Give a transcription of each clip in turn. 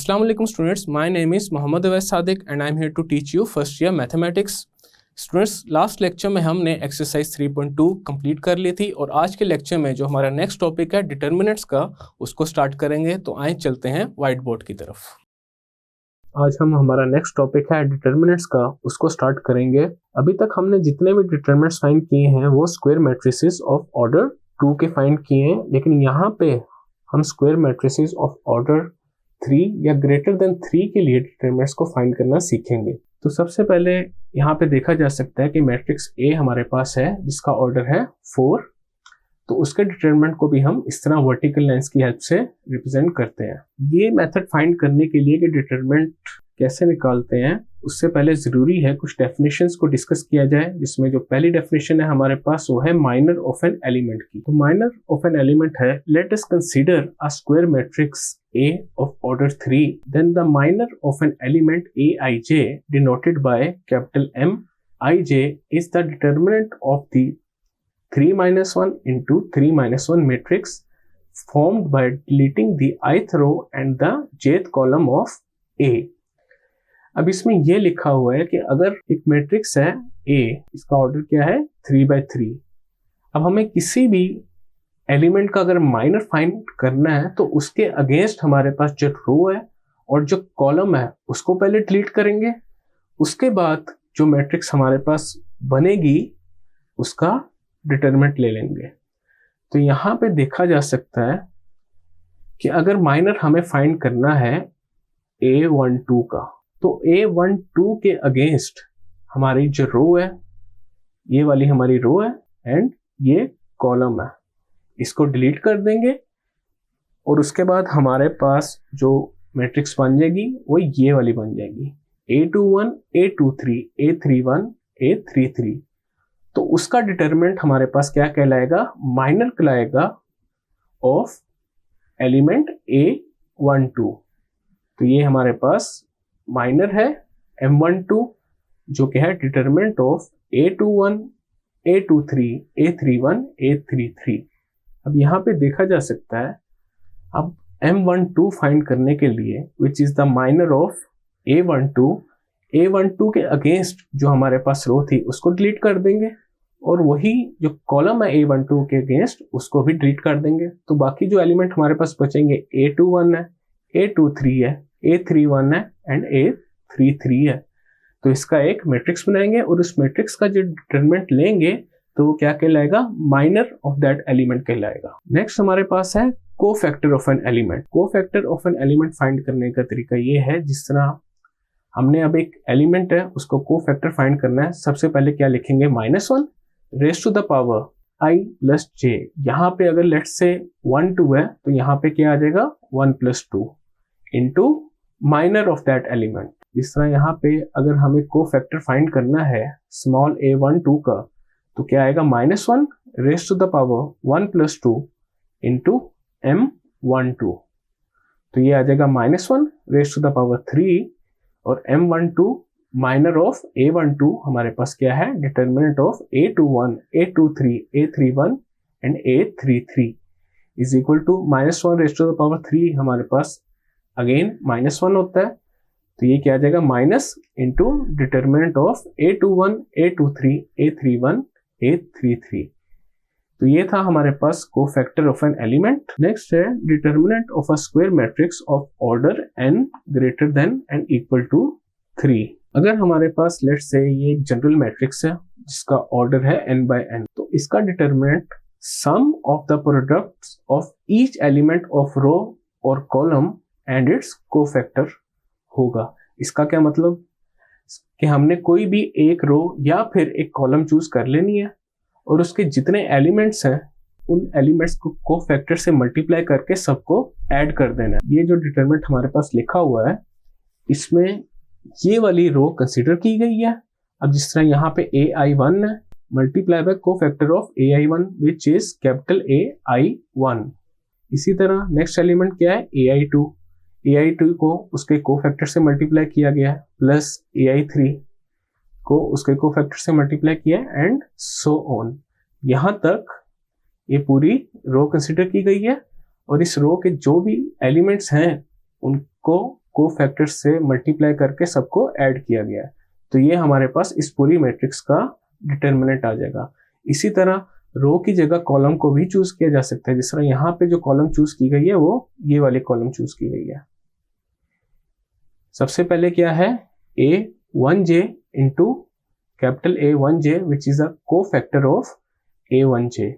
Assalamu alaikum students, my name is Mohammad Awais Sadiq and I am here to teach you first year mathematics. Students, last lecture में हमने exercise 3.2 complete कर ली थी और आज के lecture में जो हमारा नेक्स्ट टॉपिक है डिटर्मिनेंट्स का, उसको स्टार्ट करेंगे। तो आइए चलते हैं व्हाइट बोर्ड की तरफ। आज हम हमारा नेक्स्ट टॉपिक है डिटर्मिनेंट्स का, उसको स्टार्ट करेंगे। अभी तक हमने जितने भी डिटर्मिनेंट्स फाइंड किए हैं वो स्क्वायर मैट्रिसेस ऑफ ऑर्डर 2 के फाइंड किए हैं, लेकिन यहाँ पे हम स्क्वायर मैट्रिसेस ऑफ ऑर्डर 3 या ग्रेटर देन 3 के लिए डिटर्मिनेंट्स को फाइंड करना सीखेंगे। तो सबसे पहले यहाँ पे देखा जा सकता है कि मैट्रिक्स ए हमारे पास है जिसका ऑर्डर है 4, तो उसके डिटर्मिनेंट को भी हम इस तरह वर्टिकल लाइंस की हेल्प से रिप्रेजेंट करते हैं। ये मेथड फाइंड करने के लिए कि डिटर्मिनेंट कैसे निकालते हैं, उससे पहले जरूरी है कुछ डेफिनेशंस को डिस्कस किया जाए, जिसमें जो पहली डेफिनेशन है हमारे पास वो है माइनर ऑफ एन एलिमेंट की। तो माइनर ऑफ एन एलिमेंट है, let us consider a square matrix A of order 3, then the minor of an element Aij denoted by capital M ij is the determinant of the 3 minus 1 into 3 minus 1 matrix formed by deleting the ith row and the jth column of A। अब इसमें यह लिखा हुआ है कि अगर एक matrix है A, इसका ऑर्डर क्या है 3/3। अब हमें किसी भी एलिमेंट का अगर माइनर फाइंड करना है तो उसके अगेंस्ट हमारे पास जो रो है और जो कॉलम है उसको पहले डिलीट करेंगे, उसके बाद जो मैट्रिक्स हमारे पास बनेगी उसका डिटरमिनेंट ले लेंगे। तो यहाँ पे देखा जा सकता है कि अगर माइनर हमें फाइंड करना है A12 का, तो A12 के अगेंस्ट हमारी जो रो है, ये वाली हमारी रो है एंड ये कॉलम है, इसको डिलीट कर देंगे और उसके बाद हमारे पास जो मैट्रिक्स बन जाएगी वो ये वाली बन जाएगी A21, A23, A31, A33। तो उसका डिटरमिनेंट हमारे पास क्या कहलाएगा, माइनर कहलाएगा ऑफ एलिमेंट A12। तो ये हमारे पास माइनर है M12 जो कि है determinant of A21, A23, A31, A33। अब यहाँ पे देखा जा सकता है, अब M12 फाइंड करने के लिए which is the minor of A12 के अगेंस्ट जो हमारे पास रो थी उसको डिलीट कर देंगे और वही जो कॉलम है A12 के अगेंस्ट उसको भी डिलीट कर देंगे। तो बाकी जो एलिमेंट हमारे पास बचेंगे A21 है, A23 है, A31 है एंड A33 है। तो इसका एक मैट्रिक्स बनाएंगे और उस मैट्रिक्स का जो डिटरमिनेंट लेंगे तो वो क्या कहलाएगा, माइनर ऑफ दैट एलिमेंट कहलाएगा। नेक्स्ट हमारे पास है cofactor of an element. Cofactor of an element find करने का तरीका ये है, जिस तरह हमने अब एक एलिमेंट है उसको कोफैक्टर फाइंड करना है। सबसे पहले क्या लिखेंगे, -1 raise to the power i plus j। यहाँ पे अगर लेट्स से 1 2 है तो यहाँ पे क्या आ जाएगा 1 + 2 into minor of that element. इस तरह यहाँ पे अगर हमें कोफैक्टर फाइंड करना है स्मॉल a12 का तो क्या आएगा, -1 raise to the power 1 + 2 into M12। तो ये आ जाएगा -1 रेज़ टू द पावर 3 और M12 माइनर ऑफ A12 हमारे पास क्या है, determinant of A21, A23, A31 and A33 is equal to -1 raise to the power 3 हमारे पास अगेन -1 होता है। तो ये क्या आ जाएगा, minus into determinant of A21, A23, A31, A33। तो ये था हमारे पास cofactor of an element. Next है determinant of a square matrix of order n greater than and equal to 3। अगर हमारे पास लेट्स से ये जनरल मैट्रिक्स है जिसका ऑर्डर है n/n, तो इसका determinant sum of the products of each element of row और कॉलम एंड इट्स कोफैक्टर होगा। इसका क्या मतलब कि हमने कोई भी एक रो या फिर एक कॉलम चूज कर लेनी है और उसके जितने एलिमेंट्स हैं उन एलिमेंट्स को कोफैक्टर से मल्टीप्लाई करके सबको ऐड कर देना है। ये जो डिटरमिनेंट हमारे पास लिखा हुआ है इसमें ये वाली रो कंसीडर की गई है। अब जिस तरह यहाँ पे AI1 है multiply by cofactor of AI1 which is capital AI1। इसी तरह नेक्स्ट एलिमेंट क्या है, AI2 को उसके कोफैक्टर से मल्टीप्लाई किया गया है, प्लस AI3 को उसके कोफैक्टर से मल्टीप्लाई किया एंड सो ऑन। यहाँ तक ये पूरी रो कंसिडर की गई है और इस रो के जो भी एलिमेंट्स हैं उनको कोफैक्टर से मल्टीप्लाई करके सबको ऐड किया गया है। तो ये हमारे पास इस पूरी मैट्रिक्स का डिटर्मिनेंट आ जाएगा। इसी तरह रो की जगह कॉलम को भी चूज किया जा सकता है। जिस तरह यहाँ पे जो कॉलम चूज की गई है वो ये वाली कॉलम चूज की गई है। सबसे पहले क्या है, A1j into capital A1j which is a cofactor of A1j।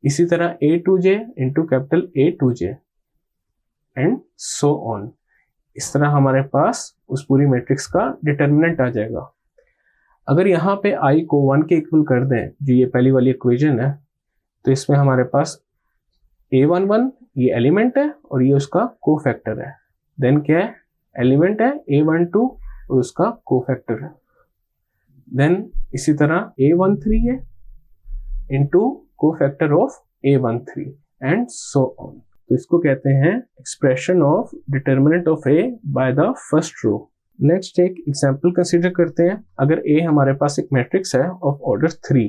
इसी तरह A2j into capital A2j and so on. इस तरह हमारे पास उस पूरी मैट्रिक्स का डिटर्मिनेंट आ जाएगा। अगर यहाँ पे i को 1 के इक्वल कर दें, जो ये पहली वाली इक्वेशन है, तो इसमें हमारे पास A11 ये एलिमेंट है और ये उसका कोफैक्टर है। देन क्या है, एलिमेंट है A12 और उसका कोफैक्टर है। देन इसी तरह A13 है into cofactor of A13 and so on. तो इसको कहते हैं expression of determinant of A by the first row. Next एक एग्जांपल कंसीडर करते हैं। अगर A हमारे पास एक मैट्रिक्स है ऑफ ऑर्डर 3,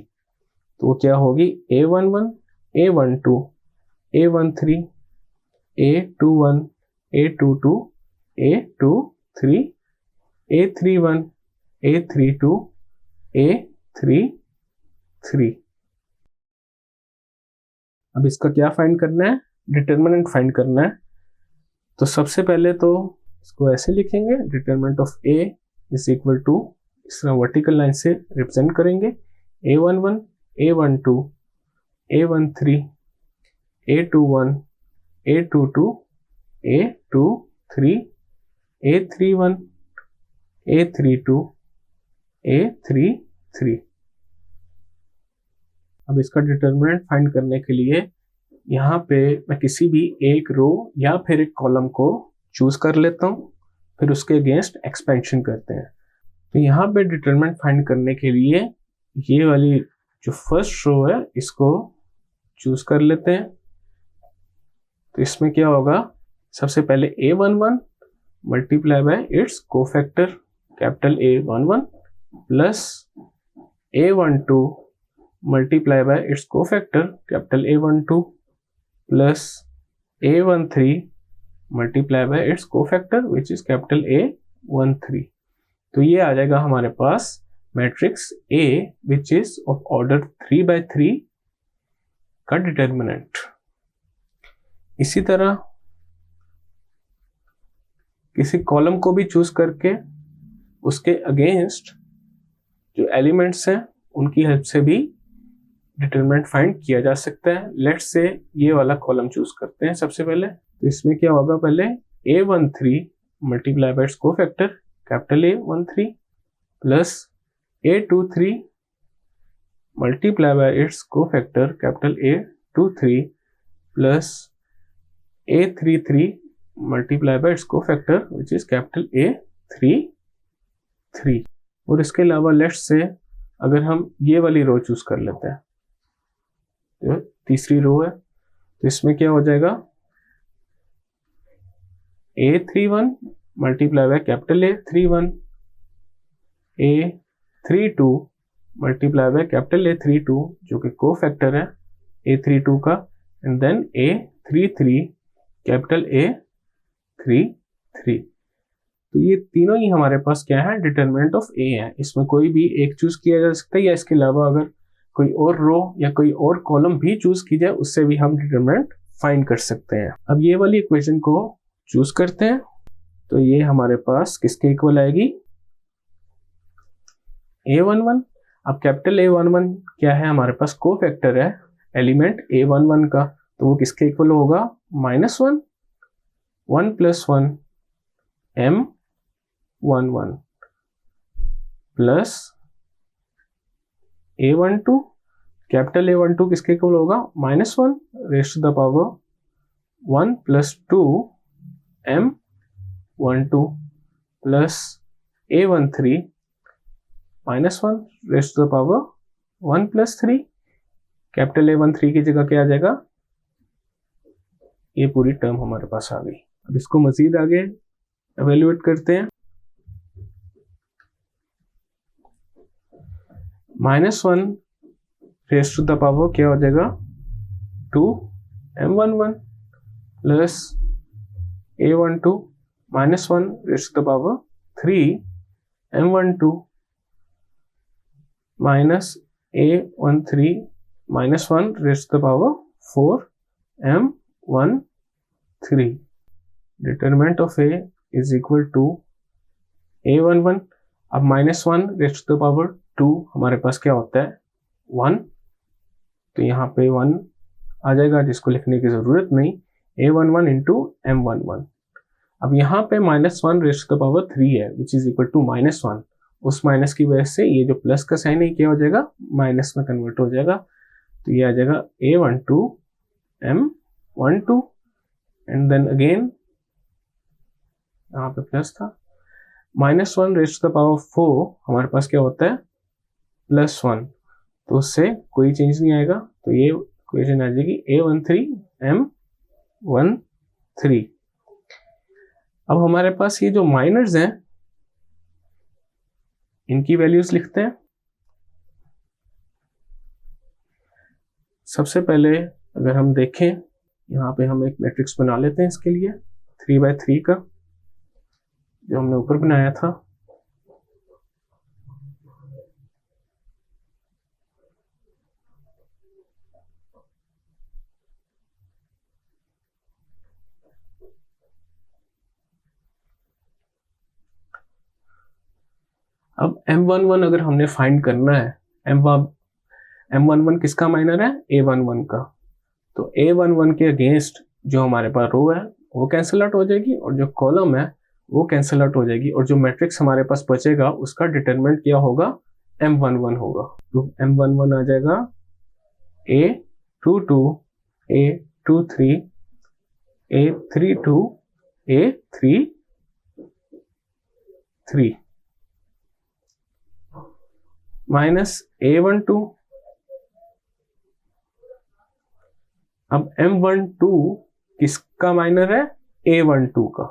तो वो क्या होगी, A11, A12, A13, A21, A22, A23, A31, A32, A33। अब इसका क्या फाइंड करना है, डिटर्मिनेंट फाइंड करना है। तो सबसे पहले तो इसको ऐसे लिखेंगे, determinant of A is equal to, इस तरह वर्टिकल लाइन से रिप्रेजेंट करेंगे, A11, A12, A13, A21, A22, A23, A31, A32, A33। अब इसका डिटर्मिनेंट फाइंड करने के लिए यहाँ पे मैं किसी भी एक रो या फिर एक कॉलम को चूज कर लेता हूँ, फिर उसके अगेंस्ट एक्सपेंशन करते हैं। तो यहाँ पे डिटर्मिनेंट फाइंड करने के लिए ये वाली जो फर्स्ट रो है इसको चूज कर लेते हैं। तो इसमें क्या होगा, सबसे पहले A11 multiply by its cofactor capital A11 plus A12 multiply by its cofactor capital A12 plus A13 multiply by its cofactor which is capital A13। तो ये आ जाएगा हमारे पास matrix A which is of order 3x3 का determinant. इसी तरह किसी कॉलम को भी चूज करके उसके अगेंस्ट जो एलिमेंट्स हैं उनकी हेल्प से भी डिटरमिनेंट फाइंड किया जा सकता है। लेट्स से ये वाला कॉलम चूज करते हैं सबसे पहले। तो इसमें क्या होगा, पहले A13 multiply by its cofactor capital A13 plus A23 multiply by its cofactor capital A23 plus A33 multiply by its cofactor which is capital A33। और इसके अलावा लेट्स से अगर हम ये वाली रो चूज कर लेते हैं, तो तीसरी रो है, तो इसमें क्या हो जाएगा, A31 multiply by capital A31, A32 multiply by capital A32 जो कि कोफैक्टर है A32 का, and then A33 capital A33। तो ये तीनों ही हमारे पास क्या है, डिटर्मिनेंट ऑफ A है। इसमें कोई भी एक चूज किया जा सकता है, या इसके अलावा अगर कोई और रो या कोई और कॉलम भी चूज की जाए उससे भी हम डिटर्मिनेंट फाइंड कर सकते हैं। अब ये वाली इक्वेशन को चूज करते हैं, तो ये हमारे पास किसके इक्वल आएगी, A11। अब कैपिटल A11 क्या है, हमारे पास कोफैक्टर है एलिमेंट A11 का, तो वो किसके इक्वल होगा, -1, 1 + 1 M11 plus A12, capital A12 किसके इक्वल होगा, -1 raise to the power 1 + 2 M12 plus A13 -1 raise to the power 1 + 3। Capital A13 की जगह क्या आ जाएगा, ये पूरी टर्म हमारे पास आ गई। अब इसको मजीद आगे एवेल्युएट करते हैं। -1 रेज़ टू द पावर क्या हो जाएगा, 2 M11 plus A12 -1 raised to the power 3 m12 minus a13 minus 1 raised to the power 4 m13. Determinant of a is equal to a11. अब -1 रेस्ट टू द पावर 2 हमारे पास क्या होता है 1, तो यहाँ पे 1 आ जाएगा जिसको लिखने की जरूरत नहीं, a11 इंटू m11. अब यहाँ पे -1 रेस्ट टू द पावर 3 है विच इज इक्वल टू -1. उस माइनस की वजह से ये जो प्लस का साइन है क्या हो जाएगा माइनस में कन्वर्ट हो जाएगा, तो ये आ जाएगा a12 m12 and then again यहाँ पे प्लस था -1 रेस्ट टू द पावर 4 हमारे पास क्या होता है +1, तो उससे कोई चेंज नहीं आएगा, तो ये इक्वेशन आ जाएगी a13 m13. अब हमारे पास ये जो माइनर्स हैं इनकी वैल्यूज लिखते हैं. सबसे पहले अगर हम देखें यहाँ पे हम एक मैट्रिक्स बना लेते हैं इसके लिए 3/3 का जो हमने ऊपर बनाया था. अब m11 अगर हमने फाइंड करना है, m11 किसका माइनर है a11 का, तो a11 के अगेंस्ट जो हमारे पास रो है वो कैंसिल आउट हो जाएगी और जो कॉलम है वो कैंसिल आउट हो जाएगी और जो मैट्रिक्स हमारे पास बचेगा उसका डिटरमिनेंट क्या होगा m11 होगा. तो m11 आ जाएगा a22 a23 a32 a33 minus a12. अब m12 किसका माइनर है a12 का,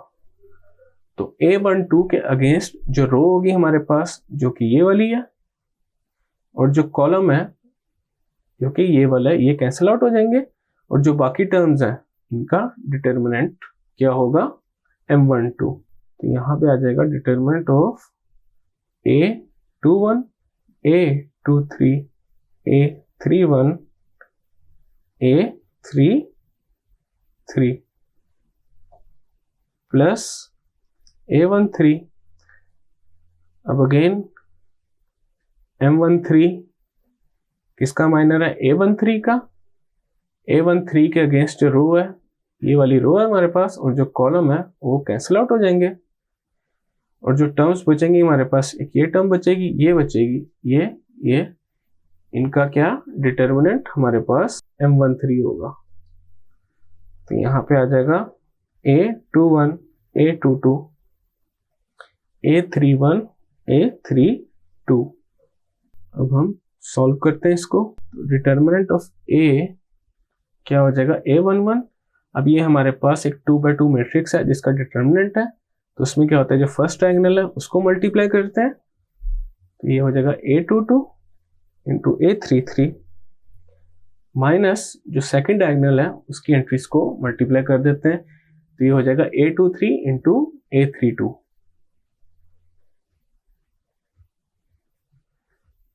तो a12 के अगेंस्ट जो रो होगी हमारे पास जो कि ये वाली है और जो कॉलम है जो कि ये वाला है ये कैंसिल आउट हो जाएंगे और जो बाकी टर्म्स हैं इनका डिटरमिनेंट क्या होगा m12. तो यहाँ पे आ जाएगा determinant of a21 a23 a31 a33 plus a13. अब अगेन m13 किसका माइनर है a13 का, a13 के अगेंस्ट जो रो है ये वाली रो है हमारे पास और जो कॉलम है वो कैंसिल आउट हो जाएंगे और जो टर्म्स बचेंगी हमारे पास एक ये टर्म बचेगी ये बचेगी ये इनका क्या डिटरमिनेंट हमारे पास m13 होगा. तो यहाँ पे आ जाएगा a21 a22 a31 a32. अब हम सॉल्व करते हैं इसको. डिटरमिनेंट ऑफ a क्या हो जाएगा a11. अब ये हमारे पास एक 2/2 मैट्रिक्स है जिसका डिटरमिनेंट है, तो उसमें क्या होता है जो फर्स्ट डायगोनल है उसको मल्टीप्लाई करते हैं, तो ये हो जाएगा a22 इंटू a33 माइनस जो सेकेंड डायगोनल है उसकी एंट्रीज को मल्टीप्लाई कर देते हैं, तो ये हो जाएगा a23 into a32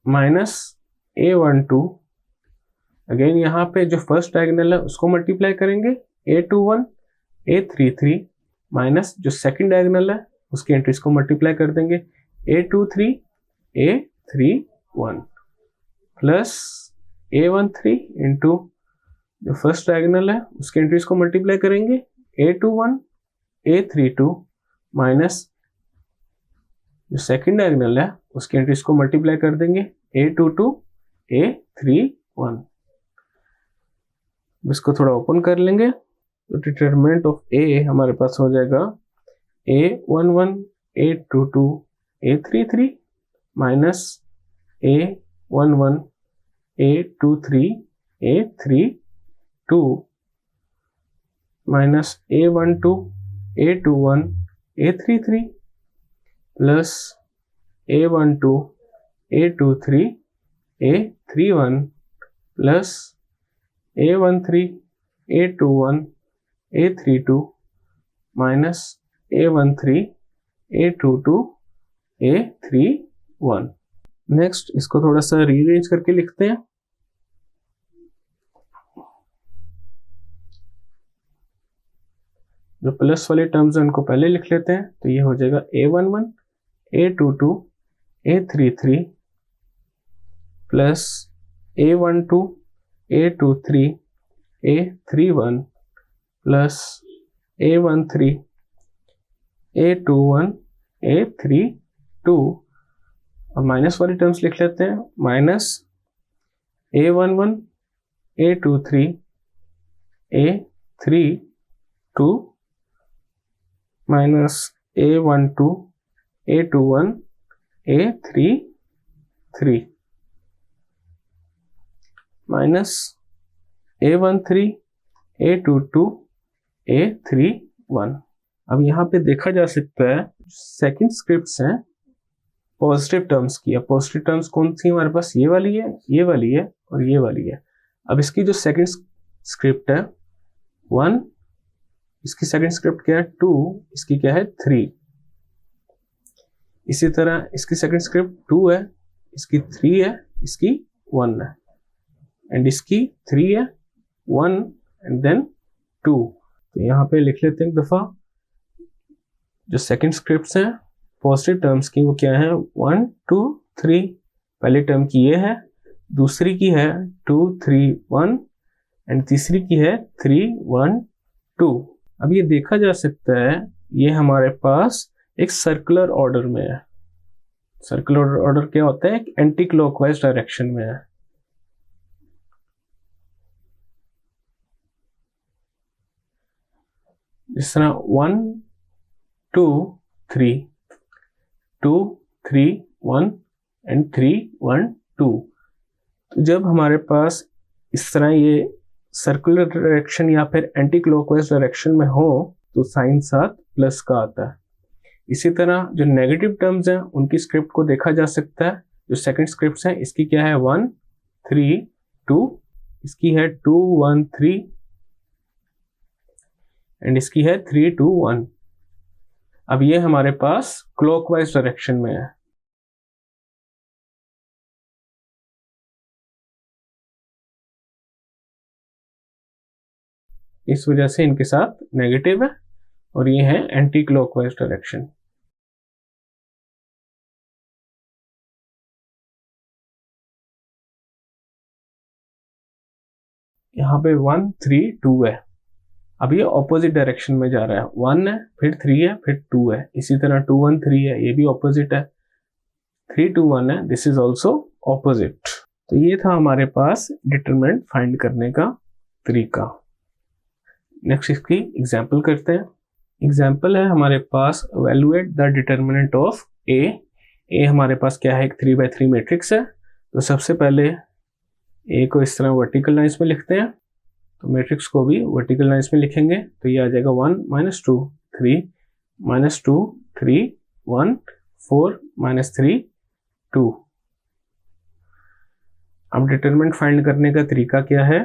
minus a12. Again यहाँ पे जो फर्स्ट डायगोनल है उसको मल्टीप्लाई करेंगे a21 a33 माइनस जो सेकेंड डायगोनल है उसकी एंट्रीज को मल्टीप्लाई कर देंगे a23 a31 plus a13 into जो फर्स्ट डायगोनल है उसकी एंट्रीज को मल्टीप्लाई करेंगे a21 a32 माइनस जो सेकेंड डायगोनल है उसकी एंट्रीज को मल्टीप्लाई कर देंगे a22 a31. इसको थोड़ा ओपन कर लेंगे तो डिटरमिनेंट ऑफ a हमारे पास हो जाएगा a11 a22 a33 minus a11 a23 a32 minus a12 a21 a33 plus a12 a23 a31 plus a13 a21 a32 minus A13 A22 A31। Next इसको थोड़ा सा रीअरेंज करके लिखते हैं। जो प्लस वाले टर्म्स हैं उनको पहले लिख लेते हैं, तो ये हो जाएगा A11 A22 A33 plus A12 A23 A31 plus A13 A21 A32। अब माइनस वाली टर्म्स लिख लेते हैं, minus A11 A23 A32 minus A12 A21 A33 minus A13 A22 A31। अब यहाँ पे देखा जा सकता है सेकंड स्क्रिप्ट्स हैं पॉजिटिव टर्म्स की। अब पॉजिटिव टर्म्स कौन सी हमारे पास, ये वाली है, ये वाली है और ये वाली है। अब इसकी जो सेकंड स्क्रिप्ट है 1, इसकी सेकंड स्क्रिप्ट क्या है 2, इसकी क्या है 3। इसी तरह इसकी सेकंड स्क्रिप्ट 2 है, इसकी 3 है, इसकी 1 है, एंड इसकी 3 है 1 एंड देन 2। तो यहाँ पे लिख लेते हैं एक दफा जो सेकंड स्क्रिप्ट्स हैं पॉजिटिव टर्म्स की, वो क्या है 1 2 3। पहले टर्म की ये है, दूसरी की है 2 3 1 एंड तीसरी की है 3 1 2। अब ये देखा जा सकता है ये हमारे पास एक सर्कुलर ऑर्डर में है। सर्कुलर ऑर्डर क्या होता है, एक एंटी क्लॉकवाइज डायरेक्शन में है। जिस तरह 1 2 3 2 3 1 एंड 3 1 2। तो जब हमारे पास इस तरह ये सर्कुलर डायरेक्शन या फिर एंटी क्लॉकवाइज डायरेक्शन में हो तो साइन साथ प्लस का आता है। इसी तरह जो नेगेटिव टर्म्स हैं उनकी स्क्रिप्ट को देखा जा सकता है। जो सेकंड स्क्रिप्ट्स हैं इसकी क्या है 1 3 2, इसकी है 2 1 3 एंड इसकी है 3 2 1। अब ये हमारे पास क्लॉकवाइज डायरेक्शन में है। इस वजह से इनके साथ नेगेटिव है और ये है एंटी क्लॉकवाइज डायरेक्शन। यहाँ पे 1 3 2 है। अब ये ऑपोजिट डायरेक्शन में जा रहा है, 1 है फिर 3 है फिर 2 है। इसी तरह 2 1 3 है, ये भी ऑपोजिट है। 3 2 1 है, दिस इज ऑल्सो ऑपोजिट। तो ये था हमारे पास डिटरमिनेंट फाइंड करने का तरीका। नेक्स्ट इसकी एग्जाम्पल करते हैं। एग्जाम्पल है हमारे पास एवेलुएट द डिटरमिनेंट ऑफ ए। ए हमारे पास क्या है, एक 3x3 मैट्रिक्स है। तो सबसे पहले ए को इस तरह वर्टिकल लाइंस में लिखते हैं, तो मैट्रिक्स को भी वर्टिकल लाइंस में लिखेंगे। तो ये आ जाएगा 1 -2 3 -2 3 1 4 -3 2। अब डिटरमिनेंट फाइंड करने का तरीका क्या है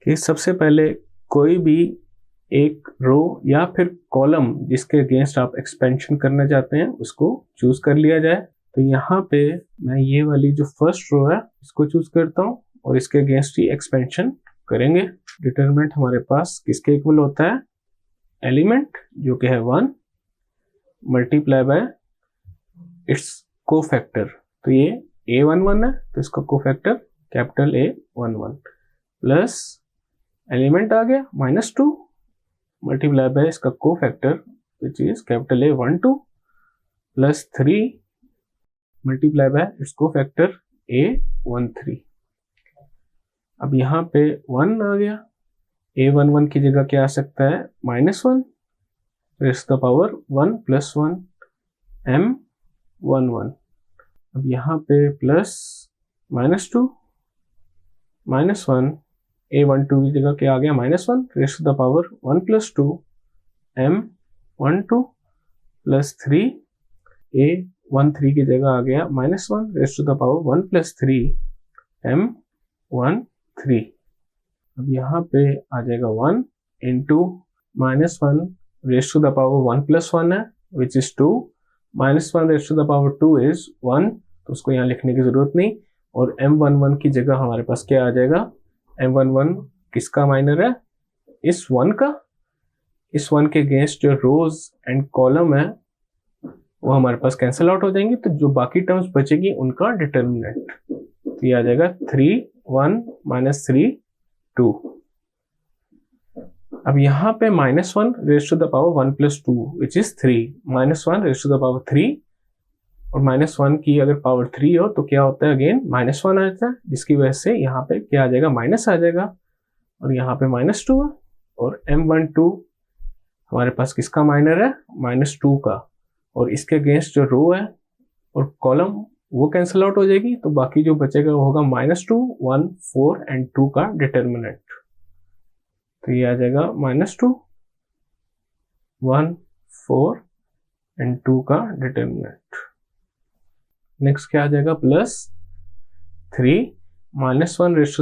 कि सबसे पहले कोई भी एक रो या फिर कॉलम जिसके अगेंस्ट आप एक्सपेंशन करना चाहते हैं उसको चूज कर लिया जाए। तो यहाँ पे मैं ये वाली जो फर्स्ट रो है इसको चूज करता हूँ और इसके अगेंस्ट ही एक्सपेंशन करेंगे। डिटरमिनेंट हमारे पास किसके इक्वल होता है, एलिमेंट जो कि है 1 मल्टीप्लाई बाय इट्स कोफैक्टर। तो ये A11 है तो इसका cofactor capital A11 plus element आ गया -2 मल्टीप्लाई बाय इसका cofactor which is capital A12 plus 3 multiply by its cofactor A13। अब यहाँ पे 1 आ गया, A11 की जगह क्या आ सकता है -1 raise to the power 1 + 1 M11। अब यहाँ पे प्लस -2 -1 A12 की जगह क्या आ गया -1 raise to the power 1 + 2 M12 plus 3 A13 की जगह आ गया -1 raise to the power 1 + 3 M13। अब यहाँ पे आ जाएगा 1 × -1 रेज टू द पावर 1 + 1 है which is 2, -1 raise to the power 2 is 1, तो उसको यहाँ लिखने की जरूरत नहीं। और m11 की जगह हमारे पास क्या आ जाएगा, m11 किसका माइनर है, इस 1 का। इस 1 के अगेंस्ट जो रोज एंड कॉलम है वो हमारे पास कैंसिल आउट हो जाएंगे, तो जो बाकी टर्म्स बचेगी उनका डिटर्मिनेंट, तो ये आ जाएगा 3 1 -3 2। अब यहाँ पे -1 raise to the power 1 + 2 which is 3, -1 raise to the power 3, और -1 की अगर पावर 3 हो तो क्या होता है, अगेन -1 आ जाता है, जिसकी वजह से यहाँ पे क्या आ जाएगा, माइनस आ जाएगा, और यहाँ पे -2 है। और m12 हमारे पास किसका माइनर है, -2 का, और इसके अगेंस्ट जो रो है और कॉलम वो कैंसिल आउट हो जाएगी, तो बाकी जो बचेगा वो होगा -2 1 4 एंड 2 का डिटर्मिनेंट, तो ये आ जाएगा -2 1 4 एंड 2 का डिटर्मिनेंट। नेक्स्ट क्या आ जाएगा, +3 -1 रेज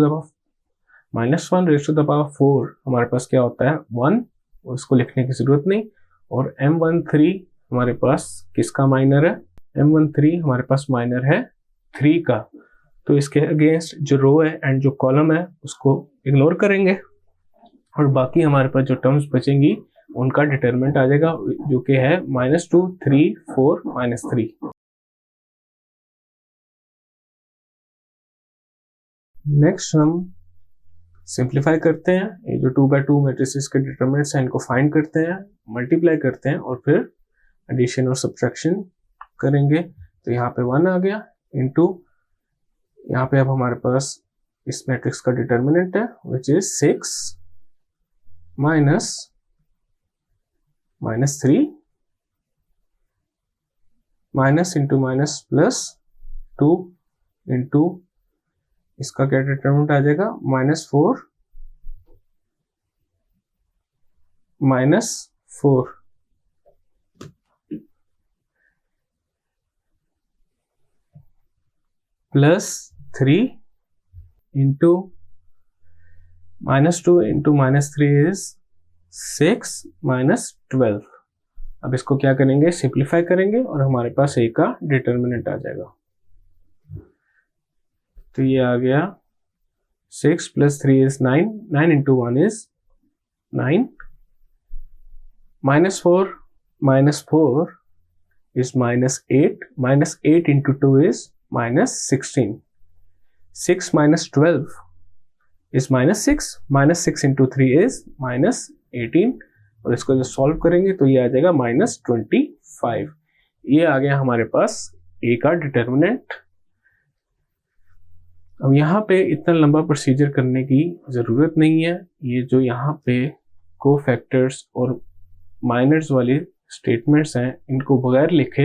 टू द पावर 4 हमारे पास क्या होता है 1, उसको लिखने की जरूरत नहीं। और m13 हमारे पास किसका माइनर है, m13 हमारे पास माइनर है 3 का, तो इसके अगेंस्ट जो रो है एंड जो कॉलम है उसको इग्नोर करेंगे, और बाकी हमारे पास जो टर्म्स बचेंगी उनका डिटरमिनेंट आ जाएगा, जो कि है -2 3 4 -3। नेक्स्ट हम सिंप्लीफाई करते हैं, ये जो 2x2 मैट्रिसेस के डिटरमिनेंट्स हैं इनको फाइंड करते हैं, मल्टीप्लाई करते हैं, और फिर एडिशन और सब्ट्रैक्शन करेंगे। तो यहाँ पे 1 आ गया इनटू, यहाँ पे अब हमारे पास इस मैट्रिक्स का डिटरमिनेंट है which is 6 -3 minus into minus +2 into इसका क्या डिटरमिनेंट आ जाएगा, -4 +3 इंटू -2 इंटू -3 इज 6 -12। अब इसको क्या करेंगे, सिंप्लीफाई करेंगे, और हमारे पास a का डिटरमिनेंट आ जाएगा, तो ये आ गया 6 + 3 is 9, 9 into 1 is 9, -4 is -8, -8 into 2 is -16, 6 - 12 is -6, -6 into 3 is -18, और इसको जो सॉल्व करेंगे तो ये आ जाएगा -25। ये आ गया हमारे पास a का डिटरमिनेंट। अब यहाँ पे इतना लंबा प्रोसीजर करने की ज़रूरत नहीं है, ये जो यहाँ पे कोफैक्टर्स और माइनर्स वाली स्टेटमेंट्स हैं इनको बगैर लिखे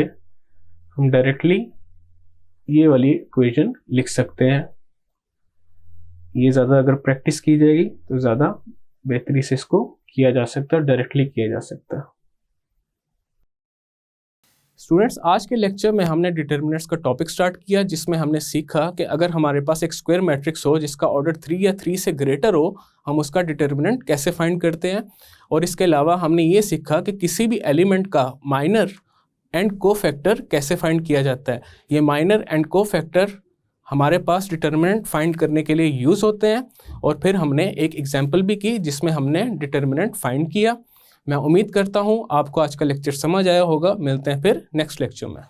हम डायरेक्टली ये वाली इक्वेशन लिख सकते हैं। ये ज़्यादा अगर प्रैक्टिस की जाएगी तो ज़्यादा बेहतरी से इसको किया जा सकता है, डायरेक्टली किया जा सकता है। स्टूडेंट्स, आज के लेक्चर में हमने डिटर्मिनेंट्स का टॉपिक स्टार्ट किया, जिसमें हमने सीखा कि अगर हमारे पास एक स्क्वायर मैट्रिक्स हो जिसका ऑर्डर 3 या 3 से ग्रेटर हो, हम उसका डिटर्मिनेंट कैसे फाइंड करते हैं। और इसके अलावा हमने ये सीखा कि किसी भी एलिमेंट का माइनर एंड कोफैक्टर कैसे फाइंड किया जाता है। ये माइनर एंड कोफैक्टर हमारे पास डिटर्मिनेंट फाइंड करने के लिए यूज़ होते हैं, और फिर हमने एक एग्जाम्पल भी की जिसमें हमने डिटर्मिनेंट फाइंड किया। मैं उम्मीद करता हूँ आपको आज का लेक्चर समझ आया होगा। मिलते हैं फिर नेक्स्ट लेक्चर में।